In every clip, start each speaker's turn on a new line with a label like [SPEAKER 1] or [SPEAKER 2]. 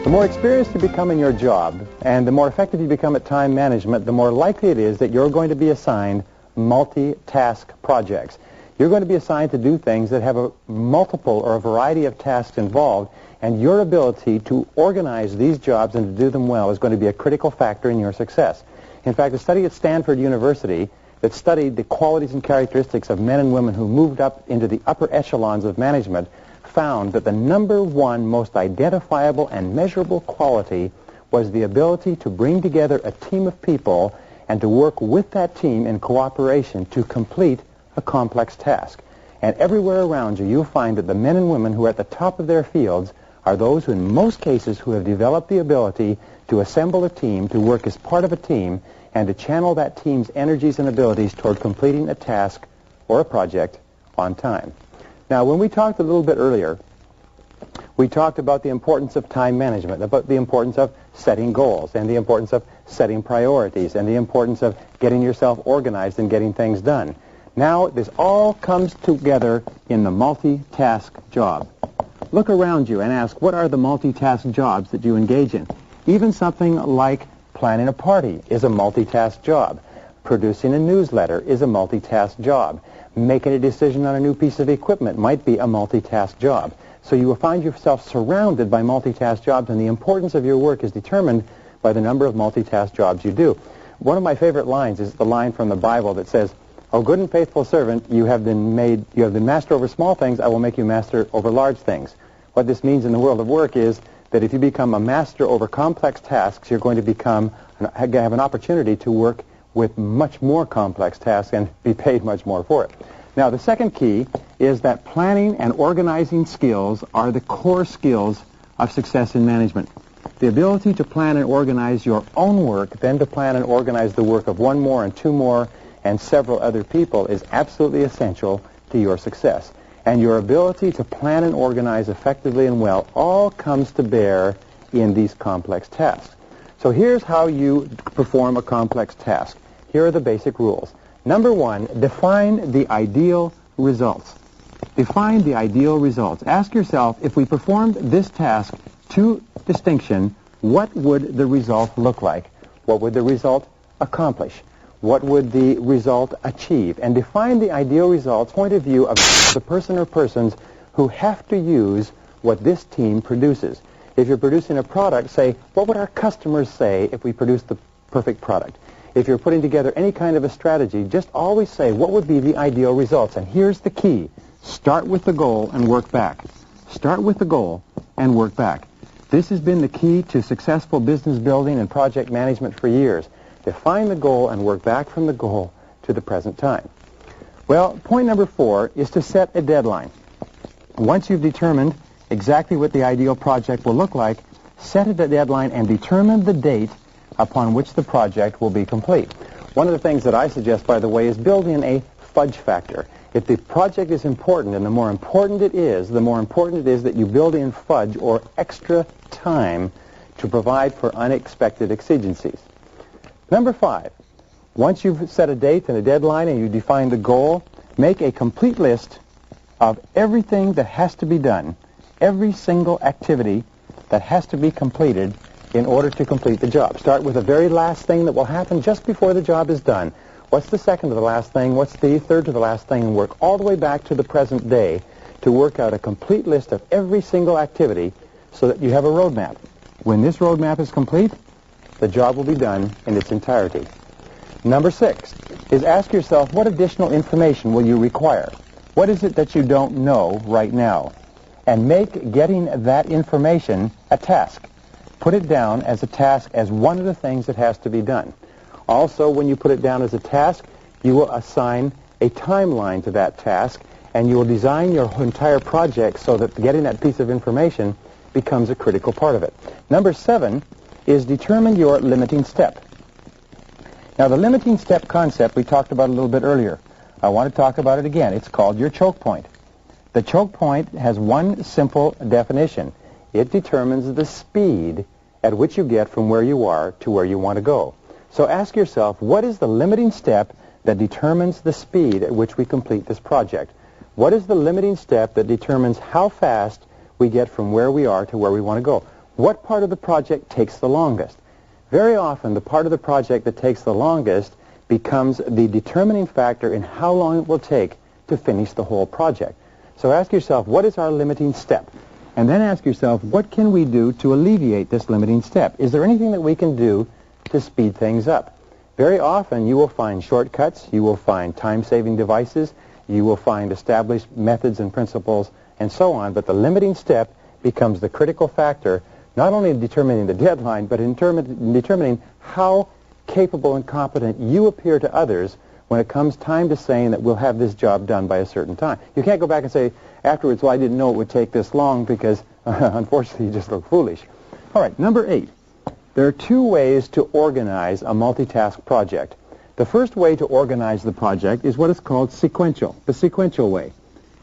[SPEAKER 1] The more experienced you become in your job and the more effective you become at time management, the more likely it is that you're going to be assigned multi-task projects. You're going to be assigned to do things that have a multiple or a variety of tasks involved, and your ability to organize these jobs and to do them well is going to be a critical factor in your success. In fact, a study at Stanford University that studied the qualities and characteristics of men and women who moved up into the upper echelons of management found that the number one most identifiable and measurable quality was the ability to bring together a team of people and to work with that team in cooperation to complete a complex task. And everywhere around you, you'll find that the men and women who are at the top of their fields are those who, in most cases, who have developed the ability to assemble a team, to work as part of a team, and to channel that team's energies and abilities toward completing a task or a project on time. Now, when we talked a little bit earlier, we talked about the importance of time management, about the importance of setting goals, and the importance of setting priorities, and the importance of getting yourself organized and getting things done. Now, this all comes together in the multitask job. Look around you and ask, what are the multitask jobs that you engage in? Even something like planning a party is a multitask job. Producing a newsletter is a multitask job. Making a decision on a new piece of equipment might be a multitask job. So you will find yourself surrounded by multitask jobs, and the importance of your work is determined by the number of multitask jobs you do. One of my favorite lines is the line from the Bible that says, "O good and faithful servant, you have been master over small things, I will make you master over large things." What this means in the world of work is that if you become a master over complex tasks, you're going to have an opportunity to work with much more complex tasks and be paid much more for it. Now, the second key is that planning and organizing skills are the core skills of success in management. The ability to plan and organize your own work, then to plan and organize the work of one more and two more and several other people is absolutely essential to your success. And your ability to plan and organize effectively and well all comes to bear in these complex tasks. So here's how you perform a complex task. Here are the basic rules. Number one, define the ideal results. Define the ideal results. Ask yourself, if we performed this task to distinction, what would the result look like? What would the result accomplish? What would the result achieve? And define the ideal result point of view of the person or persons who have to use what this team produces. If you're producing a product, say, what would our customers say if we produced the perfect product? If you're putting together any kind of a strategy, just always say, what would be the ideal results? And here's the key. Start with the goal and work back. Start with the goal and work back. This has been the key to successful business building and project management for years. Define the goal and work back from the goal to the present time. Well, point number 4 is to set a deadline. Once you've determined exactly what the ideal project will look like, set a deadline and determine the date upon which the project will be complete. One of the things that I suggest, by the way, is build in a fudge factor. If the project is important, and the more important it is that you build in fudge or extra time to provide for unexpected exigencies. Number 5, once you've set a date and a deadline and you define the goal, make a complete list of everything that has to be done, every single activity that has to be completed in order to complete the job. Start with the very last thing that will happen just before the job is done. What's the second to the last thing? What's the third to the last thing? And work all the way back to the present day to work out a complete list of every single activity so that you have a roadmap. When this roadmap is complete, the job will be done in its entirety. Number 6 is ask yourself, what additional information will you require? What is it that you don't know right now? And make getting that information a task. Put it down as a task, as one of the things that has to be done. Also, when you put it down as a task, you will assign a timeline to that task, and you will design your entire project so that getting that piece of information becomes a critical part of it. Number 7 is determine your limiting step. Now, the limiting step concept we talked about a little bit earlier. I want to talk about it again. It's called your choke point. The choke point has one simple definition. It determines the speed at which you get from where you are to where you want to go. So ask yourself, what is the limiting step that determines the speed at which we complete this project? What is the limiting step that determines how fast we get from where we are to where we want to go? What part of the project takes the longest? Very often, the part of the project that takes the longest becomes the determining factor in how long it will take to finish the whole project. So ask yourself, what is our limiting step? And then ask yourself, what can we do to alleviate this limiting step? Is there anything that we can do to speed things up? Very often, you will find shortcuts, you will find time-saving devices, you will find established methods and principles, and so on, but the limiting step becomes the critical factor, not only in determining the deadline, but in determining how capable and competent you appear to others when it comes time to saying that we'll have this job done by a certain time. You can't go back and say afterwards, well, I didn't know it would take this long because, unfortunately, you just look foolish. All right, number 8. There are 2 ways to organize a multitask project. The first way to organize the project is what is called sequential, the sequential way.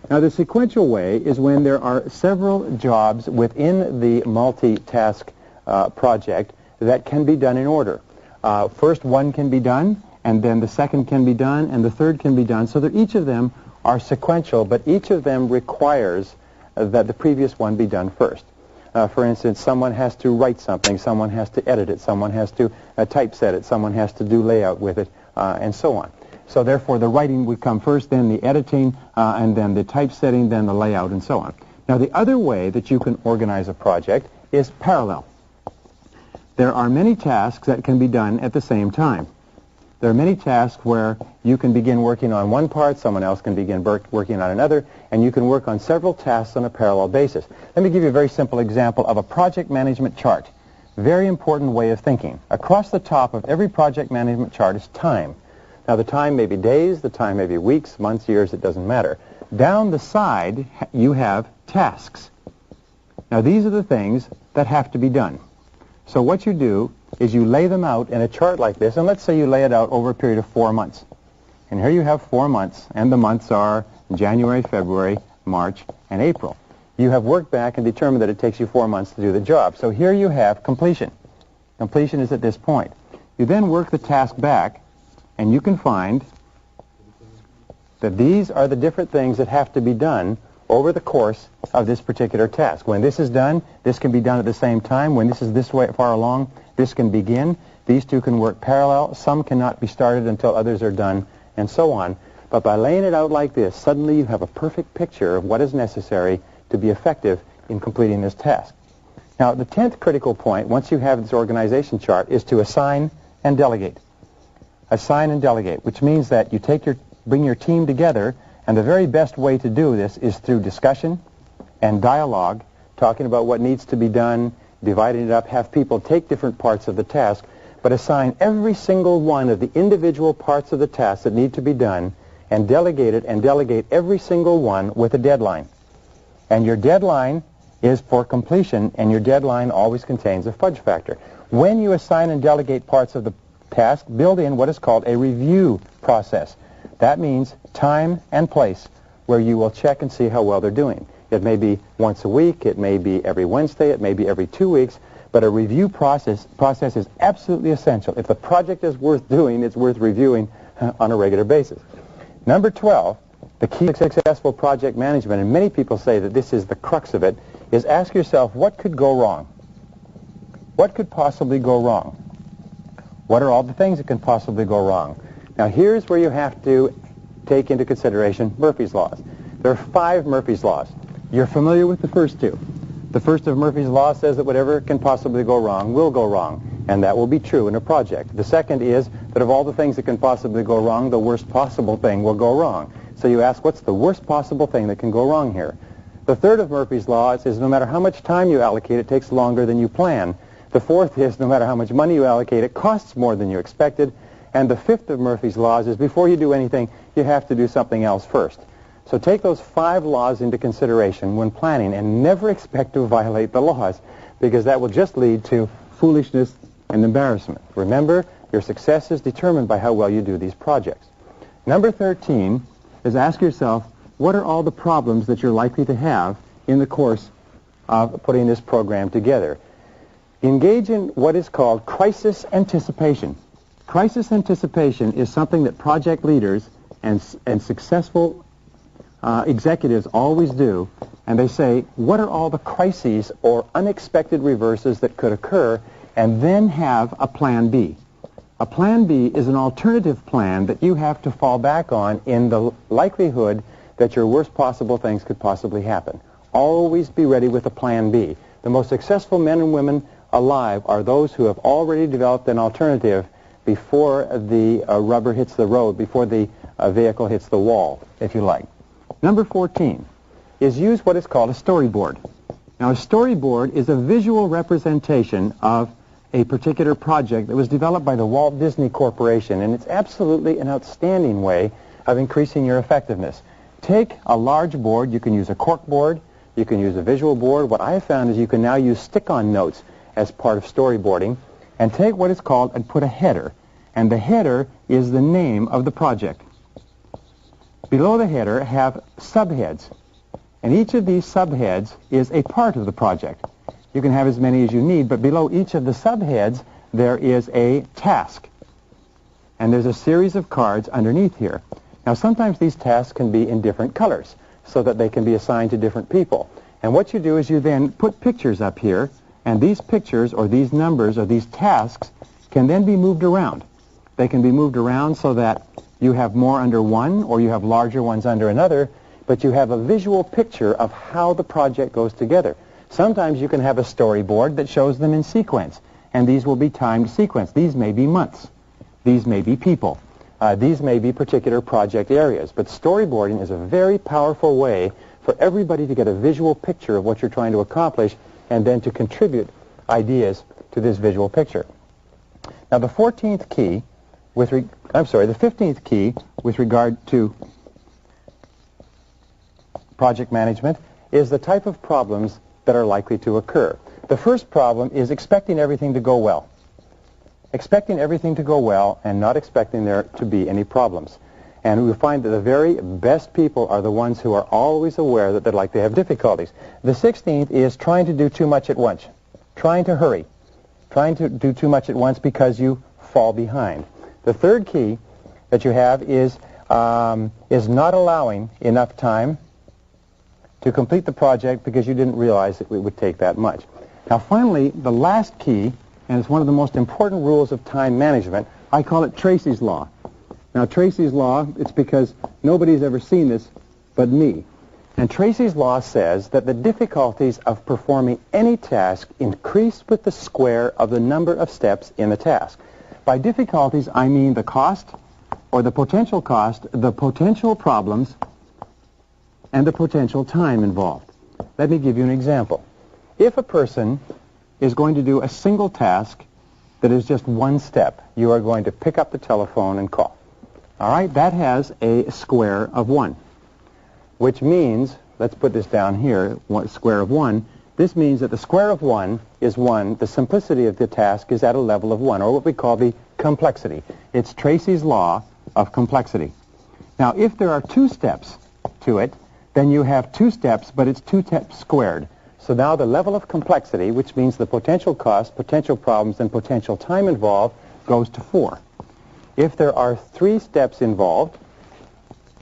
[SPEAKER 1] Now, the sequential way is when there are several jobs within the multitask project that can be done in order. First one can be done, and then the second can be done, and the third can be done, so that each of them are sequential, but each of them requires that the previous one be done first. For instance, someone has to write something, someone has to edit it, someone has to typeset it, someone has to do layout with it, and so on. So therefore, the writing would come first, then the editing, and then the typesetting, then the layout, and so on. Now, the other way that you can organize a project is parallel. There are many tasks that can be done at the same time. There are many tasks where you can begin working on one part, someone else can begin working on another, and you can work on several tasks on a parallel basis. Let me give you a very simple example of a project management chart. Very important way of thinking. Across the top of every project management chart is time. Now, the time may be days, the time may be weeks, months, years, it doesn't matter. Down the side, you have tasks. Now, these are the things that have to be done. So what you do is you lay them out in a chart like this, and let's say you lay it out over a period of 4 months. And here you have 4 months, and the months are January, February, March, and April. You have worked back and determined that it takes you 4 months to do the job. So here you have completion. Completion is at this point. You then work the task back, and you can find that these are the different things that have to be done over the course of this particular task. When this is done, this can be done at the same time. When this is this way far along, this can begin. These two can work parallel. Some cannot be started until others are done, and so on. But by laying it out like this, suddenly you have a perfect picture of what is necessary to be effective in completing this task. Now, the 10th critical point, once you have this organization chart, is to assign and delegate. Assign and delegate, which means that you bring your team together, and the very best way to do this is through discussion and dialogue, talking about what needs to be done, dividing it up, have people take different parts of the task, but assign every single one of the individual parts of the task that need to be done, and delegate it, and delegate every single one with a deadline. And your deadline is for completion, and your deadline always contains a fudge factor. When you assign and delegate parts of the task, build in what is called a review process. That means time and place where you will check and see how well they're doing. It may be once a week, it may be every Wednesday, it may be every 2 weeks, but a review process is absolutely essential. If the project is worth doing, it's worth reviewing on a regular basis. Number 12, the key to successful project management, and many people say that this is the crux of it, is ask yourself, what could go wrong? What could possibly go wrong? What are all the things that can possibly go wrong? Now, here's where you have to take into consideration Murphy's Laws. There are 5 Murphy's Laws. You're familiar with the first 2. The first of Murphy's Law says that whatever can possibly go wrong will go wrong, and that will be true in a project. The second is that of all the things that can possibly go wrong, the worst possible thing will go wrong. So you ask, what's the worst possible thing that can go wrong here? The third of Murphy's Law says no matter how much time you allocate, it takes longer than you plan. The fourth is no matter how much money you allocate, it costs more than you expected. And the fifth of Murphy's Laws is before you do anything, you have to do something else first. So take those 5 laws into consideration when planning, and never expect to violate the laws, because that will just lead to foolishness and embarrassment. Remember, your success is determined by how well you do these projects. Number 13 is ask yourself, what are all the problems that you're likely to have in the course of putting this program together? Engage in what is called crisis anticipation. Crisis anticipation is something that project leaders and successful executives always do and they say, what are all the crises or unexpected reverses that could occur, and then have a plan B. A plan B is an alternative plan that you have to fall back on in the likelihood that your worst possible things could possibly happen. Always be ready with a plan B. The most successful men and women alive are those who have already developed an alternative before the rubber hits the road, before the vehicle hits the wall, if you like. Number 14 is use what is called a storyboard. Now, a storyboard is a visual representation of a particular project that was developed by the Walt Disney Corporation, and it's absolutely an outstanding way of increasing your effectiveness. Take a large board. You can use a cork board. You can use a visual board. What I have found is you can now use stick-on notes as part of storyboarding, and take what is called and put a header. And the header is the name of the project. Below the header have subheads, and each of these subheads is a part of the project. You can have as many as you need, but below each of the subheads there is a task. And there's a series of cards underneath here. Now, sometimes these tasks can be in different colors so that they can be assigned to different people. And what you do is you then put pictures up here, and these pictures or these numbers or these tasks can then be moved around. They can be moved around so that you have more under one or you have larger ones under another, but you have a visual picture of how the project goes together. Sometimes you can have a storyboard that shows them in sequence, and these will be timed sequence. These may be months. These may be people. These may be particular project areas. But storyboarding is a very powerful way for everybody to get a visual picture of what you're trying to accomplish and then to contribute ideas to this visual picture. Now, the 15th key with regard to project management is the type of problems that are likely to occur. The first problem is expecting everything to go well. Expecting everything to go well and not expecting there to be any problems. And we find that the very best people are the ones who are always aware that they'd like to have difficulties. The 16th is trying to do too much at once. Trying to hurry. Trying to do too much at once because you fall behind. The third key that you have is not allowing enough time to complete the project because you didn't realize that it would take that much. Now, finally, the last key, and it's one of the most important rules of time management, I call it Tracy's Law. Now, Tracy's Law, it's because nobody's ever seen this but me. And Tracy's Law says that the difficulties of performing any task increase with the square of the number of steps in the task. By difficulties, I mean the cost, or the potential cost, the potential problems, and the potential time involved. Let me give you an example. If a person is going to do a single task that is just one step, you are going to pick up the telephone and call. All right, that has a square of 1, which means, let's put this down here, square of 1. This means that the square of 1 is 1. The simplicity of the task is at a level of 1, or what we call the complexity. It's Tracy's Law of complexity. Now, if there are 2 steps to it, then you have 2 steps, but it's 2 steps squared. So now the level of complexity, which means the potential cost, potential problems, and potential time involved, goes to 4. If there are 3 steps involved,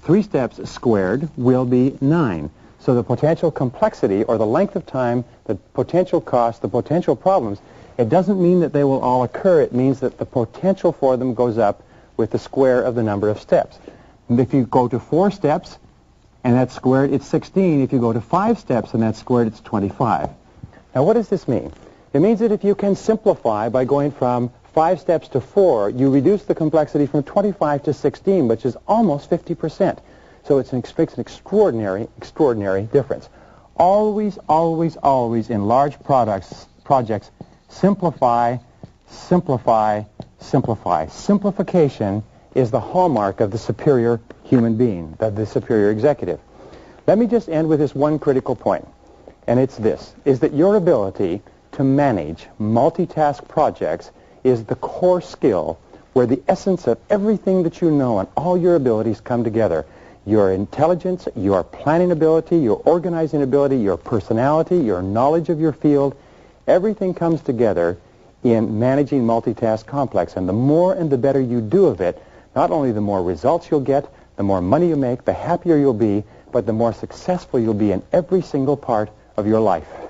[SPEAKER 1] 3 steps squared will be 9. So the potential complexity, or the length of time, the potential cost, the potential problems, it doesn't mean that they will all occur. It means that the potential for them goes up with the square of the number of steps. And if you go to 4 steps, and that's squared, it's 16. If you go to 5 steps and that's squared, it's 25. Now, what does this mean? It means that if you can simplify by going from 5 steps to 4, you reduce the complexity from 25 to 16, which is almost 50%. So it's an extraordinary, extraordinary difference. Always, always, always in large projects, simplify, simplify, simplify. Simplification is the hallmark of the superior human being, of the superior executive. Let me just end with this one critical point, and it's this, is that your ability to manage multitask projects is the core skill where the essence of everything that you know and all your abilities come together. Your intelligence, your planning ability, your organizing ability, your personality, your knowledge of your field, everything comes together in managing multitask complex. And the more and the better you do of it, not only the more results you'll get, the more money you make, the happier you'll be, but the more successful you'll be in every single part of your life.